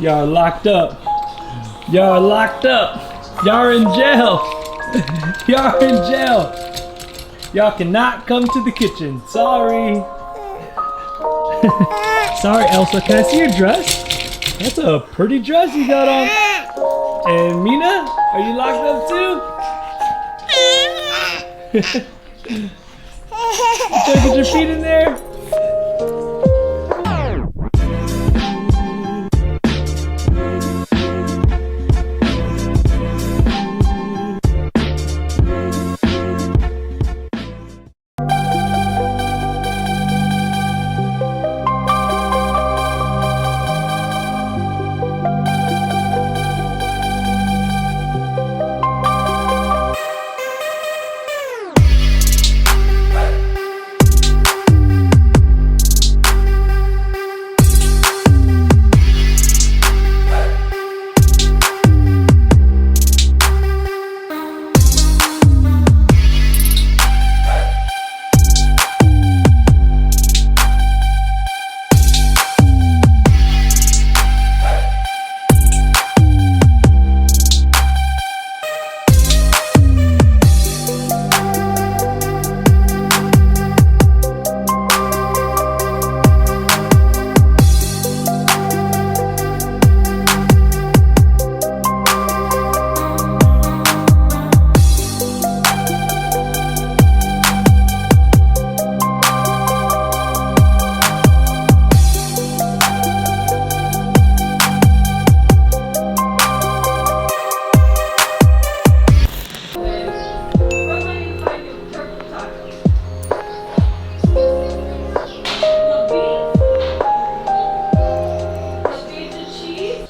Y'all are locked up. Y'all are locked up. Y'all are in jail. Y'all are in jail. Y'all cannot come to the kitchen. Sorry. Sorry, Elsa. Can I see your dress? That's a pretty dress you got on. And Mina, are you locked up too? You trying to get your feet in there?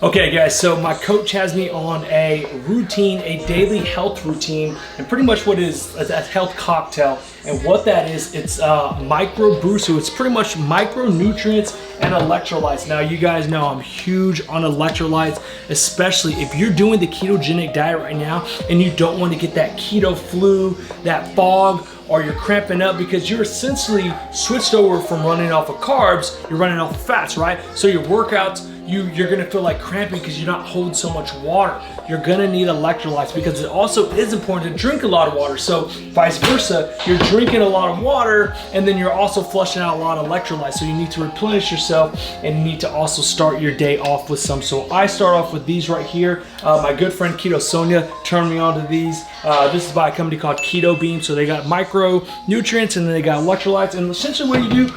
Okay guys, so my coach has me on a routine, a daily health routine, and pretty much what is a health cocktail. And what that is, it's micro brew, so it's pretty much micronutrients and electrolytes. Now you guys know I'm huge on electrolytes, especially if you're doing the ketogenic diet right now and you don't want to get that keto flu, that fog, or you're cramping up because you're essentially switched over from running off of carbs, you're running off of fats, right? So your workouts, you're gonna feel like cramping because you're not holding so much water. You're gonna need electrolytes because it also is important to drink a lot of water. So vice versa, you're drinking a lot of water and then you're also flushing out a lot of electrolytes. So you need to replenish yourself and you need to also start your day off with some. So I start off with these right here. My good friend Keto Sonia turned me on to these. This is by a company called Keto Beam. So they got micronutrients and then they got electrolytes. And essentially what you do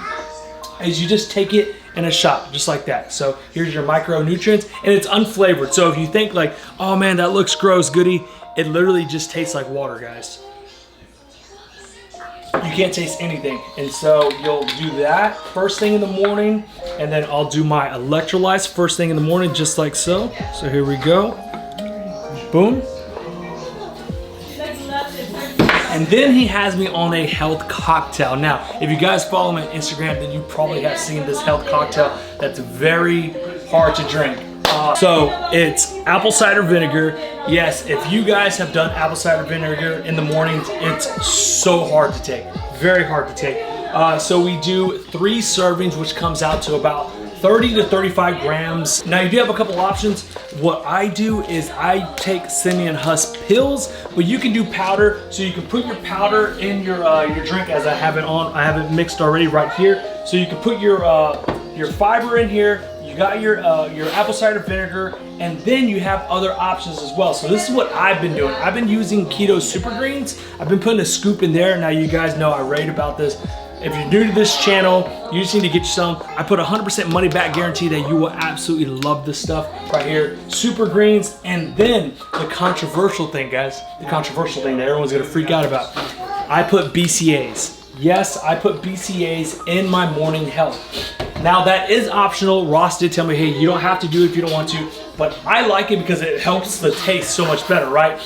is you just take it in a shot, just like that. So here's your micronutrients, and it's unflavored. So if you think like, oh man, that looks gross, Goody, it literally just tastes like water, guys. You can't taste anything. And so you'll do that first thing in the morning, and then I'll do my electrolytes first thing in the morning, just like so. So here we go. Boom. And then he has me on a health cocktail. Now, if you guys follow me on Instagram, then you probably have seen this health cocktail that's very hard to drink. So it's apple cider vinegar. Yes, if you guys have done apple cider vinegar in the mornings, it's so hard to take, very hard to take. So we do 3 servings, which comes out to about 30 to 35 grams. Now you do have a couple options. What I do is I take Simeon Husk pills, but you can do powder. So you can put your powder in your drink, as I have it on. I have it mixed already right here. So you can put your fiber in here. You got your apple cider vinegar, and then you have other options as well. So this is what I've been doing. I've been using Keto Super Greens. I've been putting a scoop in there. Now you guys know I rate about this. If you're new to this channel, you just need to get you some. I put 100% money back guarantee that you will absolutely love this stuff right here. Super Greens, and then the controversial thing, guys. The controversial thing that everyone's gonna freak out about. I put BCAAs. Yes, I put BCAAs in my morning health. Now that is optional. Ross did tell me, hey, you don't have to do it if you don't want to, but I like it because it helps the taste so much better, right?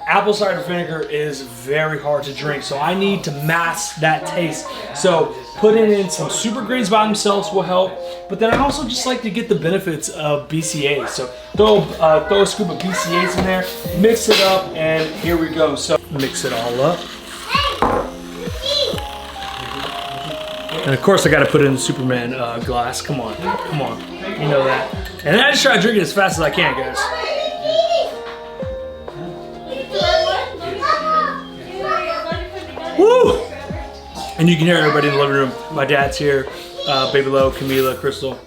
Apple cider vinegar is very hard to drink, so I need to mask that taste. So putting in some Super Greens by themselves will help, but then I also just like to get the benefits of BCAAs. So throw a scoop of BCAAs in there, mix it up, and here we go. So mix it all up. And of course I gotta put it in the Superman glass. Come on, come on, you know that. And then I just try to drink it as fast as I can, guys. Woo! And you can hear everybody in the living room. My dad's here, Baby Lo, Camila, Crystal.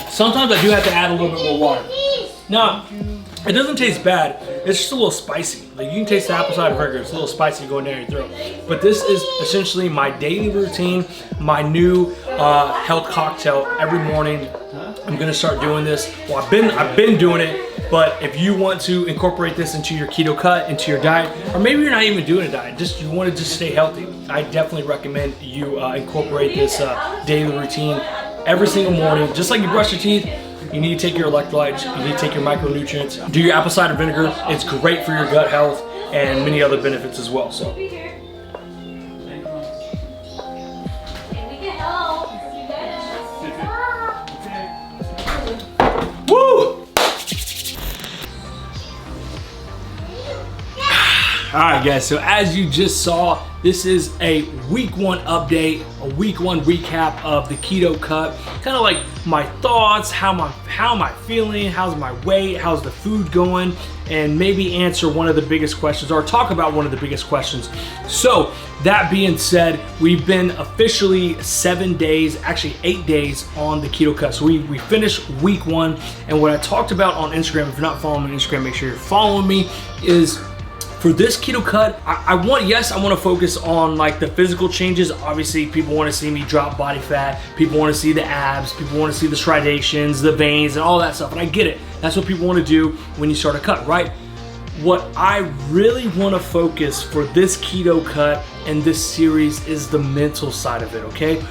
Sometimes I do have to add a little bit more water. Now, it doesn't taste bad. It's just a little spicy. Like you can taste the apple cider vinegar. It's a little spicy going down your throat. But this is essentially my daily routine, my new health cocktail every morning. I'm gonna start doing this. Well, I've been doing it, but if you want to incorporate this into your keto cut, into your diet, or maybe you're not even doing a diet, just you want to just stay healthy, I definitely recommend you incorporate this daily routine every single morning. Just like you brush your teeth, you need to take your electrolytes, you need to take your micronutrients, do your apple cider vinegar. It's great for your gut health and many other benefits as well. So. Woo! All right, guys, so as you just saw, this is a week 1 update, a week 1 recap of the keto cut. Kind of like my thoughts, how am I feeling, how's my weight, how's the food going, and maybe answer one of the biggest questions or talk about one of the biggest questions. So that being said, we've been officially 7 days, actually 8 days on the keto cut. So we finished week 1, and what I talked about on Instagram, if you're not following me on Instagram, make sure you're following me, is for this keto cut, I want to focus on like the physical changes. Obviously, people want to see me drop body fat. People want to see the abs. People want to see the striations, the veins, and all that stuff. And I get it. That's what people want to do when you start a cut, right? What I really want to focus for this keto cut and this series is the mental side of it, okay?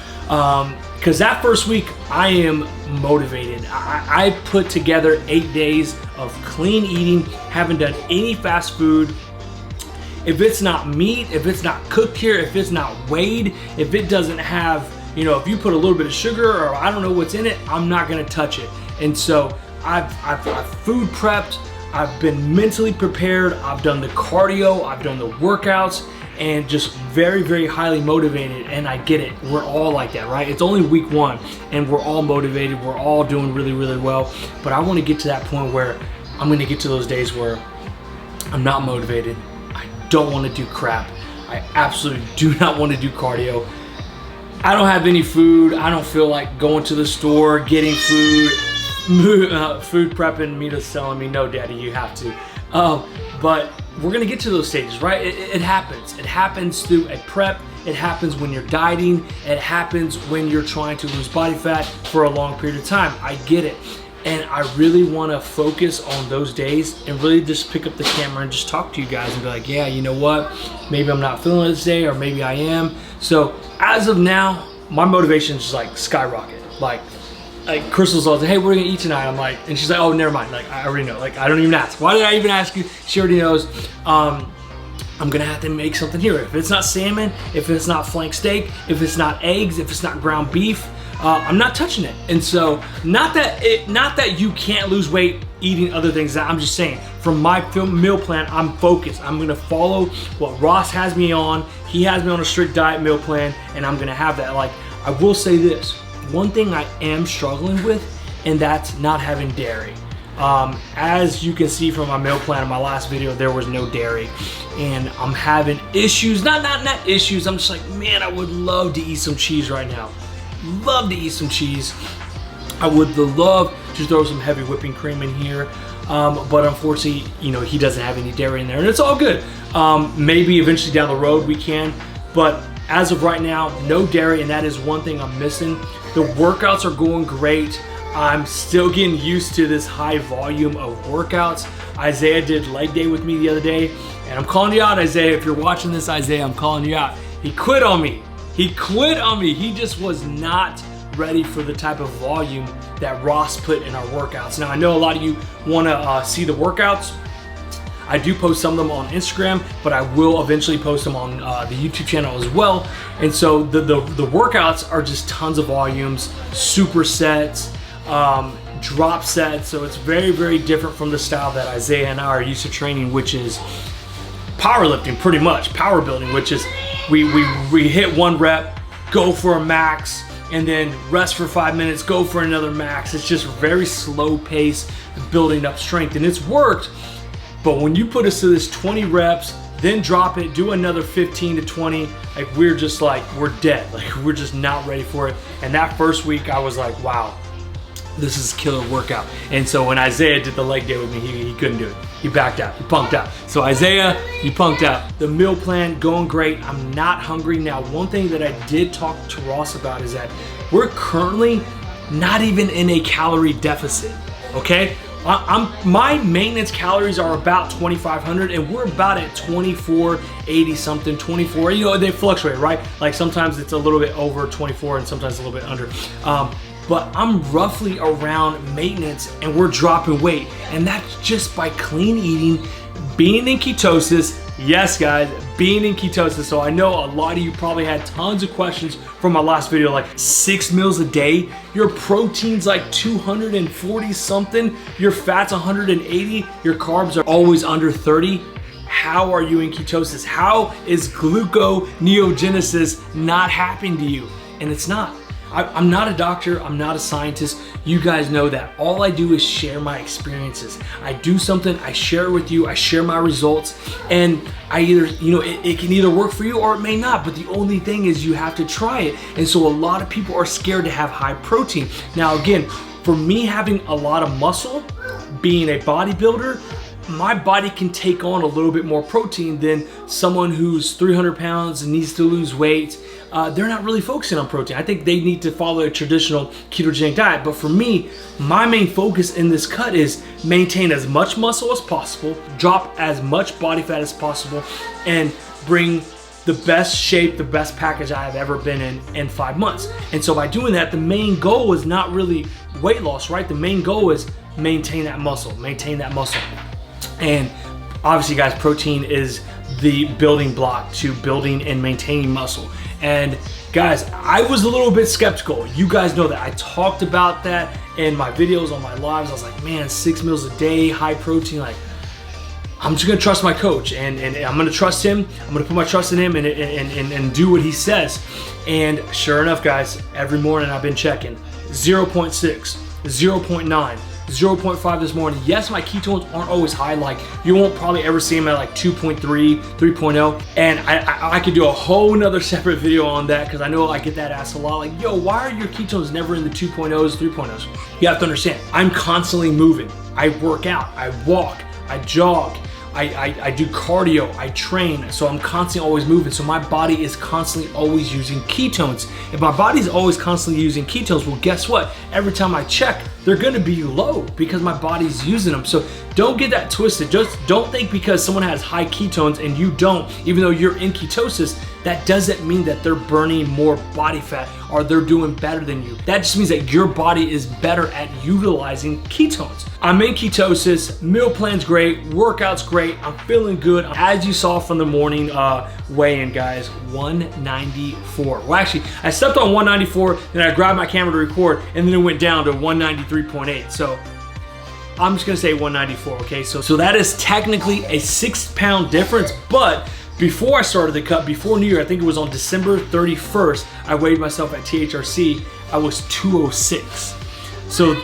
Because that first week, I am motivated. I put together 8 days of clean eating, haven't done any fast food. If it's not meat, if it's not cooked here, if it's not weighed, if it doesn't have, you know, if you put a little bit of sugar or I don't know what's in it, I'm not gonna touch it. And so I've food prepped, I've been mentally prepared, I've done the cardio, I've done the workouts, and just very, very highly motivated. And I get it, we're all like that, right? It's only week 1 and we're all motivated, we're all doing really, really well. But I wanna get to that point where I'm gonna get to those days where I'm not motivated, don't want to do crap. I absolutely do not want to do cardio. I don't have any food. I don't feel like going to the store, getting food, food prepping. Mita's telling me, no, Daddy, you have to. But we're gonna get to those stages, right? It happens. It happens through a prep. It happens when you're dieting. It happens when you're trying to lose body fat for a long period of time. I get it. And I really want to focus on those days and really just pick up the camera and just talk to you guys and be like, yeah, you know what? Maybe I'm not feeling it this day, or maybe I am. So as of now, my motivation is just like skyrocket. Like Crystal's all like, hey, we're gonna eat tonight. I'm like, and she's like, oh, never mind. Like, I already know. Like, I don't even ask. Why did I even ask you? She already knows. I'm gonna have to make something here. If it's not salmon, if it's not flank steak, if it's not eggs, if it's not ground beef, I'm not touching it. And so, not that you can't lose weight eating other things. I'm just saying, from my meal plan, I'm focused. I'm gonna follow what Ross has me on. He has me on a strict diet meal plan, and I'm gonna have that. Like, I will say this, one thing I am struggling with, and that's not having dairy. As you can see from my meal plan in my last video, there was no dairy, and I'm having issues. Not issues. I'm just like, man, I would love to eat some cheese right now. Love to eat some cheese. I would love to throw some heavy whipping cream in here, but unfortunately, you know, he doesn't have any dairy in there, and it's all good. Maybe eventually down the road we can, but as of right now, no dairy, and that is one thing I'm missing. The workouts are going great. I'm still getting used to this high volume of workouts. Isaiah did leg day with me the other day, and I'm calling you out, Isaiah. If you're watching this, Isaiah, I'm calling you out. He quit on me. He quit on me. He just was not ready for the type of volume that Ross put in our workouts. Now, I know a lot of you want to see the workouts. I do post some of them on Instagram, but I will eventually post them on the YouTube channel as well. And so the workouts are just tons of volumes, supersets, drop sets. So it's very, very different from the style that Isaiah and I are used to training, which is powerlifting pretty much, power building, which is we hit 1 rep, go for a max, and then rest for 5 minutes, go for another max. It's just very slow pace building up strength, and it's worked. But when you put us to this 20 reps, then drop it, do another 15 to 20, like we're just like, we're dead. Like we're just not ready for it. And that first week I was like, wow, this is a killer workout. And so when Isaiah did the leg day with me, he couldn't do it. He backed out, he punked out. So Isaiah, you punked out. The meal plan going great. I'm not hungry. Now, one thing that I did talk to Ross about is that we're currently not even in a calorie deficit, okay? My maintenance calories are about 2,500 and we're about at 2480 something, 24, you know, they fluctuate, right? Like sometimes it's a little bit over 24 and sometimes a little bit under. But I'm roughly around maintenance and we're dropping weight. And that's just by clean eating, being in ketosis. Yes, guys, being in ketosis. So I know a lot of you probably had tons of questions from my last video, like 6 meals a day, your protein's like 240 something, your fat's 180, your carbs are always under 30. How are you in ketosis? How is gluconeogenesis not happening to you? And it's not. I'm not a doctor, I'm not a scientist. You guys know that. All I do is share my experiences. I do something, I share it with you, I share my results, and I either, you know, it can either work for you or it may not, but the only thing is you have to try it. And so a lot of people are scared to have high protein. Now again, for me having a lot of muscle, being a bodybuilder, my body can take on a little bit more protein than someone who's 300 pounds and needs to lose weight. They're not really focusing on protein. I think they need to follow a traditional ketogenic diet. But for me, my main focus in this cut is maintain as much muscle as possible, drop as much body fat as possible, and bring the best shape, the best package I have ever been in 5 months. And so by doing that, the main goal is not really weight loss, right? The main goal is maintain that muscle, maintain that muscle. And obviously, guys, protein is the building block to building and maintaining muscle. And guys, I was a little bit skeptical. You guys know that. I talked about that in my videos, on my lives. I was like, man, 6 meals a day, high protein, like, I'm just gonna trust my coach and I'm gonna trust him. I'm gonna put my trust in him and do what he says. And sure enough, guys, every morning I've been checking 0.6, 0.9, 0.5 this morning. Yes, my ketones aren't always high. Like you won't probably ever see them at like 2.3, 3.0. And I could do a whole nother separate video on that because I know I get that asked a lot. Like, yo, why are your ketones never in the 2.0s, 3.0s? You have to understand, I'm constantly moving. I work out, I walk, I jog, I do cardio, I train, so I'm constantly always moving. So my body is constantly always using ketones. If my body's always constantly using ketones, well, guess what? Every time I check, they're gonna be low because my body's using them. So don't get that twisted. Just don't think because someone has high ketones and you don't, even though you're in ketosis, that doesn't mean that they're burning more body fat or they're doing better than you. That just means that your body is better at utilizing ketones. I'm in ketosis, meal plan's great, workout's great, I'm feeling good. As you saw from the morning weigh-in, guys, 194. Well, actually, I stepped on 194, then I grabbed my camera to record, and then it went down to 193.8. So I'm just gonna say 194, okay? So that is technically a 6-pound difference, but before I started the cut, before New Year, I think it was on December 31st, I weighed myself at THRC, I was 206. So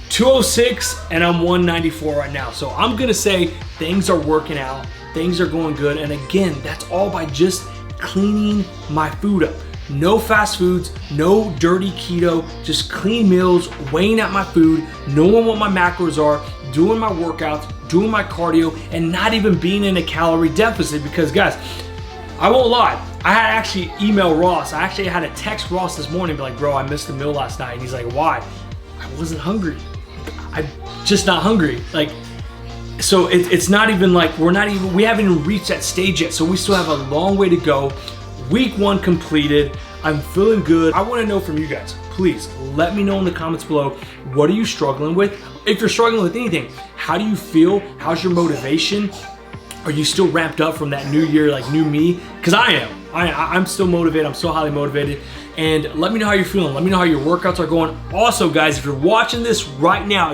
206 and I'm 194 right now. So I'm gonna say things are working out, things are going good. And again, that's all by just cleaning my food up. No fast foods, no dirty keto, just clean meals, weighing out my food, knowing what my macros are, doing my workouts, doing my cardio, and not even being in a calorie deficit. Because guys, I won't lie, I had actually emailed Ross. I actually had to text Ross this morning, be like, bro, I missed the meal last night. And he's like, why? I wasn't hungry. I'm just not hungry. Like, so it's not even like, we haven't even reached that stage yet. So we still have a long way to go. Week 1 completed. I'm feeling good. I want to know from you guys, please let me know in the comments below, what are you struggling with? If you're struggling with anything, how do you feel? How's your motivation? Are you still ramped up from that new year, like new me? Because I am. I'm still motivated. I'm still highly motivated. And let me know how you're feeling. Let me know how your workouts are going. Also, guys, if you're watching this right now,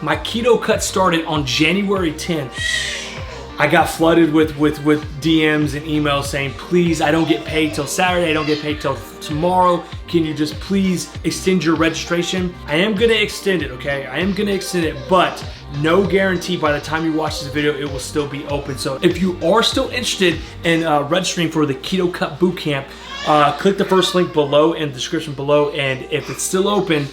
my keto cut started on January 10th. I got flooded with DMs and emails saying, please, I don't get paid till Saturday, I don't get paid till tomorrow. Can you just please extend your registration? I am gonna extend it, okay? I am gonna extend it, but no guarantee by the time you watch this video, it will still be open. So if you are still interested in registering for the Keto Cut Bootcamp, click the first link below in the description below, and if it's still open,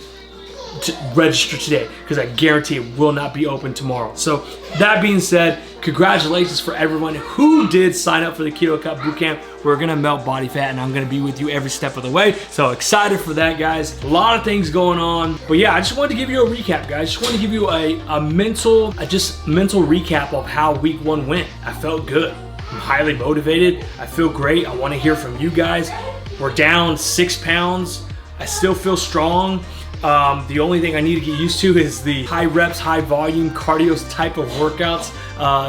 register today, because I guarantee it will not be open tomorrow. So that being said, congratulations for everyone who did sign up for the Keto Cut Bootcamp. We're gonna melt body fat, and I'm gonna be with you every step of the way. So excited for that, guys. A lot of things going on, but yeah, I just wanted to give you a recap, guys. Just wanted to give you a mental recap of how week 1 went. I felt good. I'm highly motivated. I feel great. I want to hear from you guys. We're down 6 pounds. I still feel strong. The only thing I need to get used to is the high reps, high volume cardio type of workouts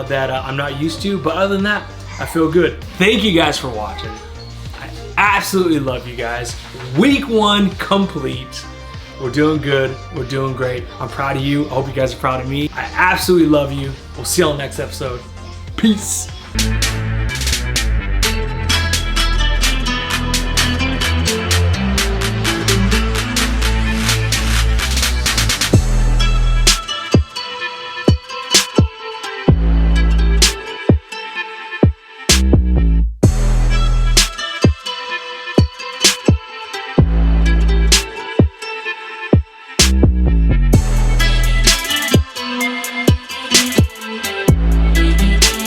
that I'm not used to. But other than that, I feel good. Thank you guys for watching. I absolutely love you guys. Week 1 complete. We're doing good. We're doing great. I'm proud of you. I hope you guys are proud of me. I absolutely love you. We'll see you on the next episode. Peace.